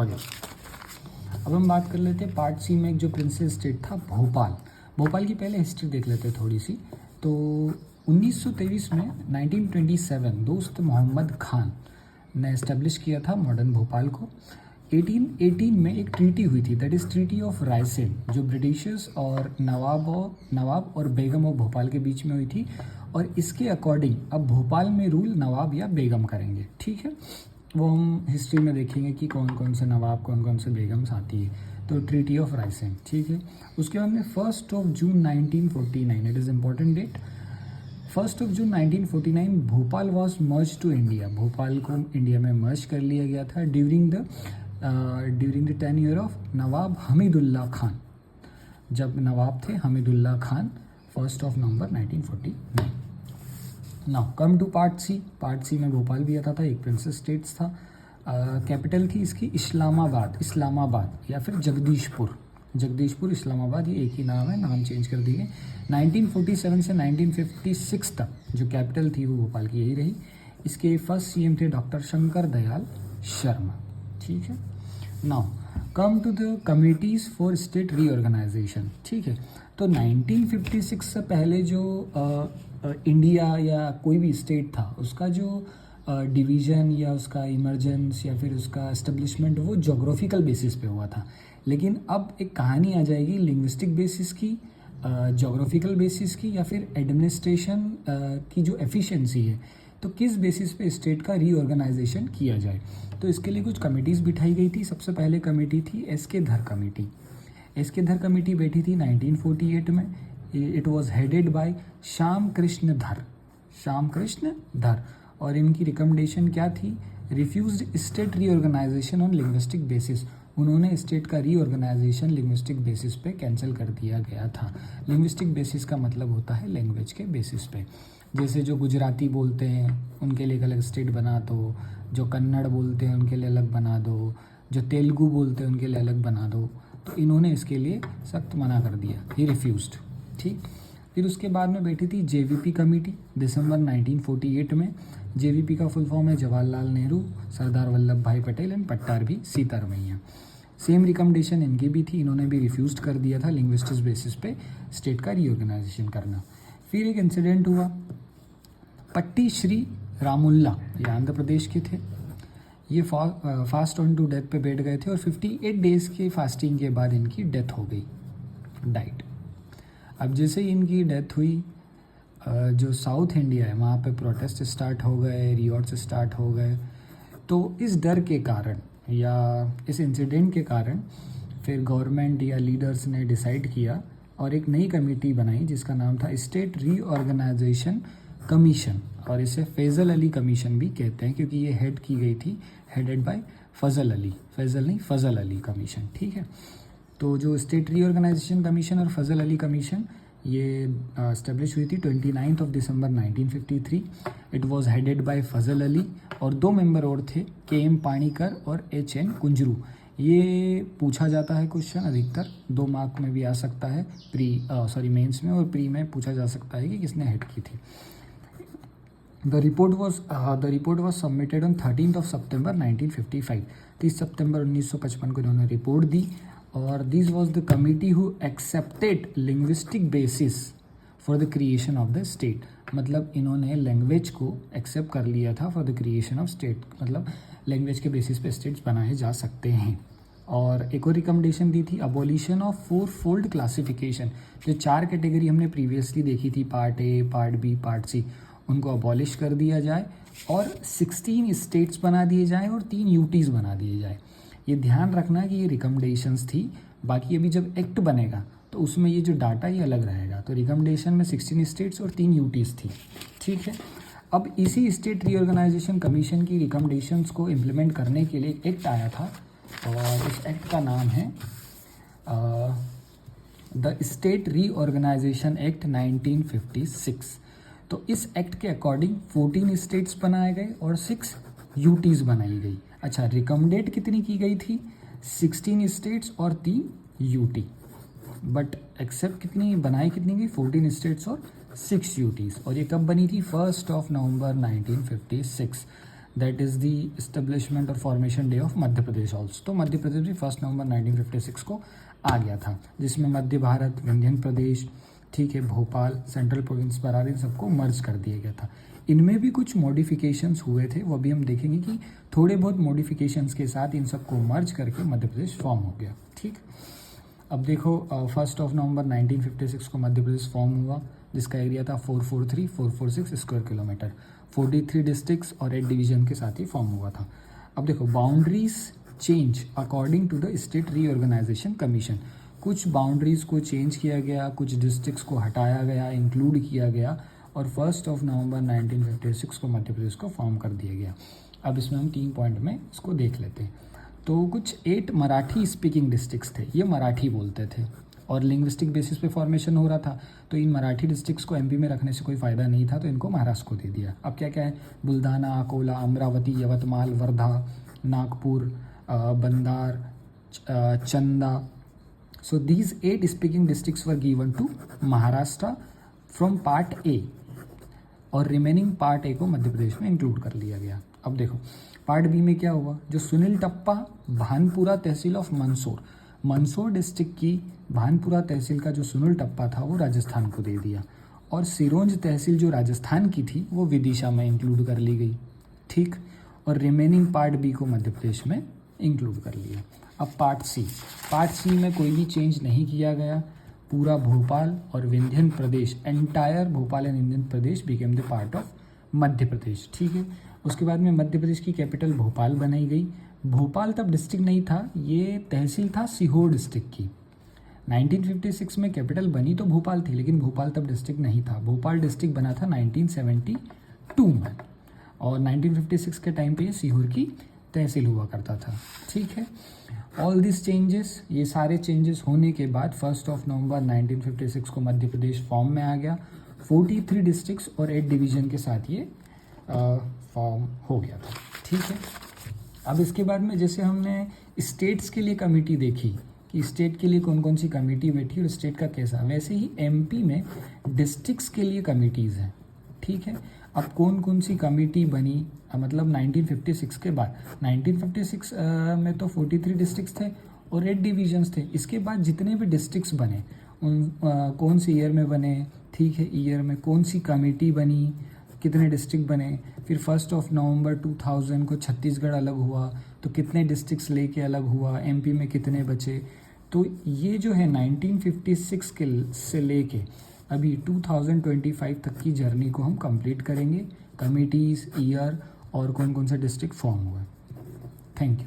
आगे अब हम बात कर लेते हैं पार्ट सी में। एक जो प्रिंसेस स्टेट था भोपाल, भोपाल की पहले हिस्ट्री देख लेते हैं थोड़ी सी। तो 1923 में 1927 दोस्त मोहम्मद खान ने इस्टेब्लिश किया था मॉडर्न भोपाल को। 1818 में एक ट्रीटी हुई थी, that is treaty of Raisen, जो ब्रिटिशर्स और नवाब और बेगम ऑफ भोपाल के बीच में हुई थी। और इसके अकॉर्डिंग अब भोपाल में रूल नवाब या बेगम करेंगे, ठीक है। वो हम हिस्ट्री में देखेंगे कि कौन कौन से नवाब कौन कौन से बेगम्स आती है। तो ट्रीटी ऑफ रायसेन, ठीक है। उसके बाद में 1 June 1949, it is important date. 1 June 1949 Bhopal was merge to India, Bhopal को इंडिया में मर्ज कर लिया गया था during the tenure of Nawab Hamidullah Khan, जब नवाब थे Hamidullah Khan, 1 November 1949। Now come to part C. Part C में भोपाल भी आता था, एक प्रिंसेस स्टेट्स था। कैपिटल थी इसकी इस्लामाबाद या फिर जगदीशपुर इस्लामाबाद, ये एक ही नाम है, नाम चेंज कर दिए। 1947 से 1956 तक जो कैपिटल थी वो भोपाल की यही रही। इसके फर्स्ट सीएम थे डॉक्टर शंकर दयाल शर्मा, ठीक है। Now come to the committees for state reorganisation, ठीक है। तो 1956 से पहले जो इंडिया या कोई भी स्टेट था उसका जो डिवीज़न या उसका इमरजेंस या फिर उसका एस्टेब्लिशमेंट वो जोग्राफिकल बेसिस पे हुआ था। लेकिन अब एक कहानी आ जाएगी लिंग्विस्टिक बेसिस की, जोग्राफिकल बेसिस की, या फिर एडमिनिस्ट्रेशन की जो एफिशिएंसी है, तो किस बेसिस पे स्टेट का रीऑर्गेनाइजेशन किया जाए। तो इसके लिए कुछ कमिटीज़ बिठाई गई थी। सबसे पहले कमेटी थी एस.के. धर कमेटी। एस.के. धर कमेटी बैठी थी 1948 में। It was headed by Shyam Krishna Dhar. और इनकी रिकमेंडेशन क्या थी? Refused state reorganisation on linguistic basis. उन्होंने स्टेट का रीऑर्गेनाइजेशन लिंग्विस्टिक बेसिस पे कैंसिल कर दिया गया था। लिंग्विस्टिक बेसिस का मतलब होता है लैंग्वेज के बेसिस पे। जैसे जो गुजराती बोलते हैं उनके लिए एक अलग स्टेट बना दो, जो कन्नड़ बोलते हैं उनके लिए अलग बना दो, जो तेलुगु बोलते हैं उनके लिए अलग बना दो। तो इन्होंने इसके लिए सख्त मना कर दिया, ही रिफ्यूज्ड, ठीक। फिर उसके बाद में बैठी थी जेवीपी कमेटी दिसंबर 1948 में। जेवीपी का फुल फॉर्म है जवाहरलाल नेहरू, सरदार वल्लभ भाई Patel and Pattabhi Sitaramayya. Same recommendation इनकी भी थी, इन्होंने भी रिफ्यूज कर दिया था लिंग्विस्टिक बेसिस पे स्टेट का रीऑर्गेनाइजेशन करना। फिर एक इंसिडेंट हुआ, पट्टी श्री रामुल्ला, ये आंध्र प्रदेश के थे। ये फास्ट ऑन टू डेथ पे बैठ गए थे और 58 डेज़ के फास्टिंग के बाद इनकी डेथ हो गई, डाइट। अब जैसे ही इनकी डेथ हुई, जो साउथ इंडिया है वहाँ पे प्रोटेस्ट स्टार्ट हो गए, रिवॉल्ट्स स्टार्ट हो गए। तो इस डर के कारण या इस इंसिडेंट के कारण फिर गवर्नमेंट या लीडर्स ने डिसाइड किया और एक नई कमेटी बनाई जिसका नाम था स्टेट रीऑर्गेनाइजेशन कमीशन, और इसे फैज़ल अली कमीशन भी कहते हैं क्योंकि ये हेड की गई थी, headed by Fazal Ali commission, ठीक है। तो जो स्टेट रीऑर्गेनाइजेशन कमीशन और फजल अली कमीशन ये एस्टेब्लिश हुई थी 29 December 1953। It was headed by Fazal Ali और 2 मेंबर और थे, के.एम. पाणिकर और H.N. कुंजरू। ये पूछा जाता है क्वेश्चन, अधिकतर 2 मार्क में भी आ सकता है, मेंस में और प्री में पूछा जा सकता है कि किसने हेड की थी। The report was submitted on 13 सितंबर 1955। 30 सितंबर 1955 को इन्होंने रिपोर्ट दी। और this was the committee who accepted linguistic basis for the creation of the state. मतलब इन्होंने लैंग्वेज को एक्सेप्ट कर लिया था for the creation of state, मतलब लैंग्वेज के बेसिस पे स्टेट्स बनाए जा सकते हैं। और एक और रिकमेंडेशन दी थी, अबॉलिशन ऑफ 4-फोल्ड क्लासिफिकेशन। जो 4 कैटेगरी हमने प्रीवियसली देखी थी, part A, part B, part C, उनको अबॉलिश कर दिया जाए और 16 स्टेट्स बना दिए जाए और 3 यूटीज़ बना दिए जाए। ये ध्यान रखना कि ये रिकमेंडेशंस थी, बाकी अभी जब एक्ट बनेगा तो उसमें ये जो डाटा ये अलग रहेगा। तो रिकमेंडेशन में 16 स्टेट्स और 3 यूटीज़ थी, ठीक है। अब इसी स्टेट रीऑर्गेनाइजेशन कमीशन की रिकमेंडेशंस को इम्प्लीमेंट करने के लिए एक एक्ट आया था और इस एक्ट का नाम है द स्टेट रीऑर्गेनाइजेशन एक्ट 1956। तो इस एक्ट के अकॉर्डिंग 14 स्टेट्स बनाए गए और 6 यूटीज़ बनाई गई। अच्छा, रिकमेंडेड कितनी की गई थी? 16 स्टेट्स और 3 यूटी, बट एक्सेप्ट कितनी बनाई कितनी गई? 14 स्टेट्स और 6 यूटीज़। और ये कब बनी थी? 1 नवंबर 1956। दैट इज़ द इस्टेब्लिशमेंट और formation day of Madhya Pradesh also. तो मध्य प्रदेश भी 1 नवंबर 1956 को आ गया था, जिसमें मध्य भारत, विंध्यन प्रदेश, ठीक है, भोपाल, सेंट्रल प्रोविंस, बरार, इन सबको मर्ज कर दिया गया था। इनमें भी कुछ मॉडिफिकेशंस हुए थे, वो भी हम देखेंगे कि थोड़े बहुत मॉडिफिकेशंस के साथ इन सबको मर्ज करके मध्य प्रदेश फॉर्म हो गया। ठीक, अब देखो 1 नवंबर 1956 को मध्य प्रदेश फॉर्म हुआ, जिसका एरिया था 443,446 स्क्वायर किलोमीटर, 43 डिस्ट्रिक्ट्स और 8 डिवीजन के साथ ही फॉर्म हुआ था। अब देखो boundaries change according to the state reorganisation commission, कुछ बाउंड्रीज को चेंज किया गया, कुछ डिस्ट्रिक्ट्स को हटाया गया, इंक्लूड किया गया, और 1 नवंबर 1956 को मध्य प्रदेश को फॉर्म कर दिया गया। अब इसमें हम 3 पॉइंट में इसको देख लेते हैं। तो कुछ 8 मराठी स्पीकिंग डिस्ट्रिक्ट्स थे, ये मराठी बोलते थे और लिंग्विस्टिक बेसिस पे फॉर्मेशन हो रहा था, तो इन मराठी डिस्ट्रिक्ट्स को एमपी में रखने से कोई फ़ायदा नहीं था, तो इनको महाराष्ट्र को दे दिया। अब क्या क्या है, बुल्धाना, Akola, Amravati, Yavatmal, Wardha, Nagpur, Bhandara, Chanda. So these 8 speaking districts were given to Maharashtra from part A, और रिमेनिंग पार्ट ए को मध्य प्रदेश में इंक्लूड कर लिया गया। अब देखो पार्ट बी में क्या हुआ, जो सुनील टप्पा भानपुरा तहसील ऑफ मंदसौर डिस्ट्रिक्ट की भानपुरा तहसील का जो सुनील टप्पा था वो राजस्थान को दे दिया, और सिरोंज तहसील जो राजस्थान की थी वो विदिशा में इंक्लूड कर ली गई। ठीक, और रिमेनिंग पार्ट बी को मध्य प्रदेश में इंक्लूड कर लिया। अब पार्ट सी में कोई भी चेंज नहीं किया गया, पूरा भोपाल और Vindhyan Pradesh, entire Bhopal and Vindhyan Pradesh became the part of Madhya Pradesh. ठीक है, उसके बाद में मध्य प्रदेश की कैपिटल भोपाल बनाई गई। भोपाल तब डिस्ट्रिक्ट नहीं था, ये तहसील था सीहोर डिस्ट्रिक्ट की। 1956 में कैपिटल बनी तो भोपाल थी, लेकिन भोपाल तब डिस्ट्रिक्ट नहीं था। भोपाल डिस्ट्रिक्ट बना था 1972 में, और 1956 के टाइम पे ये सीहोर की तहसील हुआ करता था। ठीक है, ऑल दिस चेंजेस, ये सारे चेंजेस होने के बाद 1 नवंबर 1956 को मध्य प्रदेश फॉर्म में आ गया। 43 डिस्ट्रिक्ट्स और 8 डिवीजन के साथ ये फॉर्म हो गया था। ठीक है, अब इसके बाद में जैसे हमने स्टेट्स के लिए कमेटी देखी कि स्टेट के लिए कौन कौन सी कमेटी बैठी और स्टेट का कैसा, वैसे ही एमपी में डिस्ट्रिक्ट्स के लिए कमेटीज़ हैं। ठीक है, अब कौन कौन सी कमेटी बनी, मतलब 1956 के बाद, 1956 में तो 43 डिस्ट्रिक्ट्स थे और 8 डिवीजन्स थे। इसके बाद जितने भी डिस्ट्रिक्ट्स बने उन कौन से ईयर में बने, ठीक है, ईयर में कौन सी कमेटी बनी, कितने डिस्ट्रिक्ट बने, फिर 1 नवंबर 2000 को छत्तीसगढ़ अलग हुआ तो कितने डिस्ट्रिक्ट्स लेके अलग हुआ, एमपी में कितने बचे। तो ये जो है 1956 के से लेके अभी 2025 तक की जर्नी को हम कंप्लीट करेंगे, कमिटीज़, ईयर और कौन कौन सा डिस्ट्रिक्ट फॉर्म हुआ। Thank you.